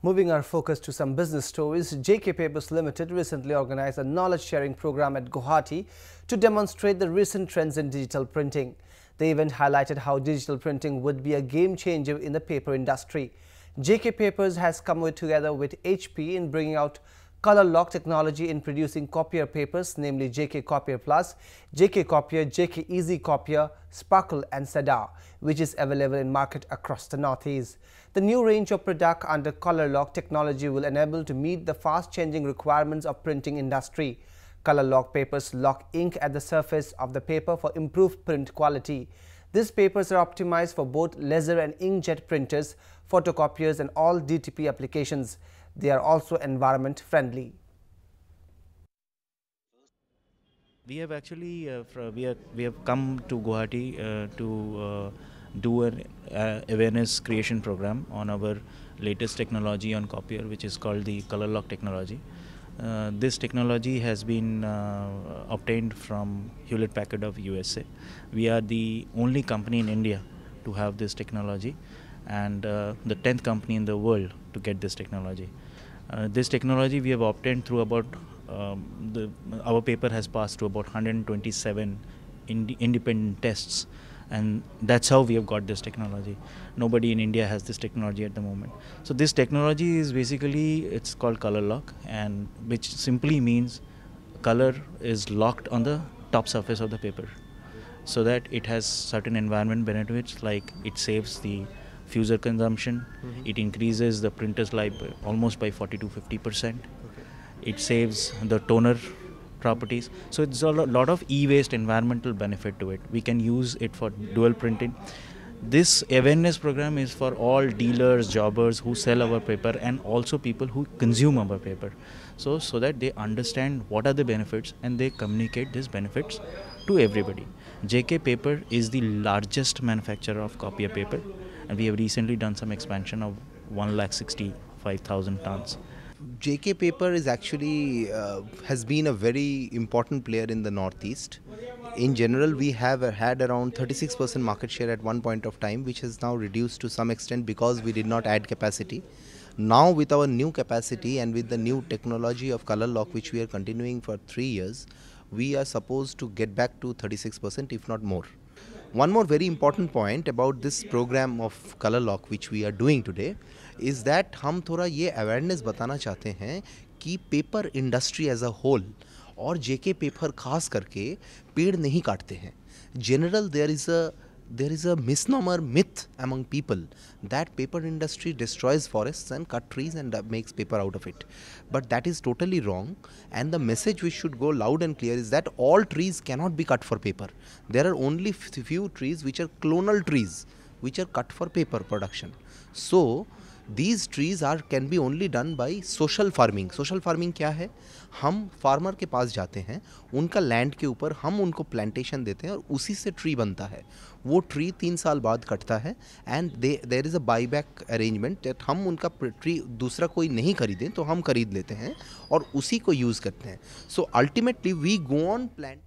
Moving our focus to some business stories, JK Papers Limited recently organized a knowledge-sharing program at Guwahati to demonstrate the recent trends in digital printing. The event highlighted how digital printing would be a game-changer in the paper industry. JK Papers has come together with HP in bringing out color lock technology in producing copier papers, namely JK Copier Plus, JK Copier, JK Easy Copier, Sparkle and Cedar, which is available in market across the Northeast. The new range of product under color lock technology will enable to meet the fast-changing requirements of printing industry. Color lock papers lock ink at the surface of the paper for improved print quality. These papers are optimized for both laser and inkjet printers, photocopiers and all DTP applications. They are also environment friendly. We have actually we have come to Guwahati to do an awareness creation program on our latest technology on copier, which is called the color lock technology. This technology has been obtained from Hewlett Packard of USA. We are the only company in India to have this technology, and the 10th company in the world to get this technology. This technology we have obtained through about our paper has passed through about 127 independent tests, and that's how we have got this technology. Nobody in India has this technology at the moment. So this technology is basically, it's called color lock, and which simply means color is locked on the top surface of the paper, so that it has certain environment benefits, like it saves the fuser consumption, it increases the printer's life almost by 40 to 50%. It saves the toner properties. So it's a lot of e-waste environmental benefit to it. We can use it for dual printing. This awareness program is for all dealers, jobbers who sell our paper, and also people who consume our paper. So that they understand what are the benefits and they communicate these benefits to everybody. JK Paper is the largest manufacturer of copier paper, and we have recently done some expansion of 165,000 tons. JK Paper is actually has been a very important player in the Northeast. In general, we have had around 36% market share at one point of time, which has now reduced to some extent because we did not add capacity. Now with our new capacity and with the new technology of color lock, which we are continuing for 3 years, we are supposed to get back to 36%, if not more. One more very important point about this program of color lock which we are doing today is that हम थोड़ा ये awareness बताना चाहते हैं कि paper industry as a whole और JK paper खास करके पेड़ नहीं काटते हैं. General there is a misnomer myth among people that paper industry destroys forests and cut trees and makes paper out of it. But that is totally wrong, and the message which should go loud and clear is that all trees cannot be cut for paper. There are only few trees which are clonal trees which are cut for paper production. So these trees can be only done by social farming. Social farming क्या है? हम farmer के पास जाते हैं, उनका land के ऊपर हम उनको प्लांटेशन देते हैं और उसी से ट्री बनता है. वो ट्री 3 साल बाद कटता है and there is a buyback arrangement that हम उनका ट्री दूसरा कोई नहीं खरीदें तो हम खरीद लेते हैं और उसी को यूज़ करते हैं. So ultimately we go on plant.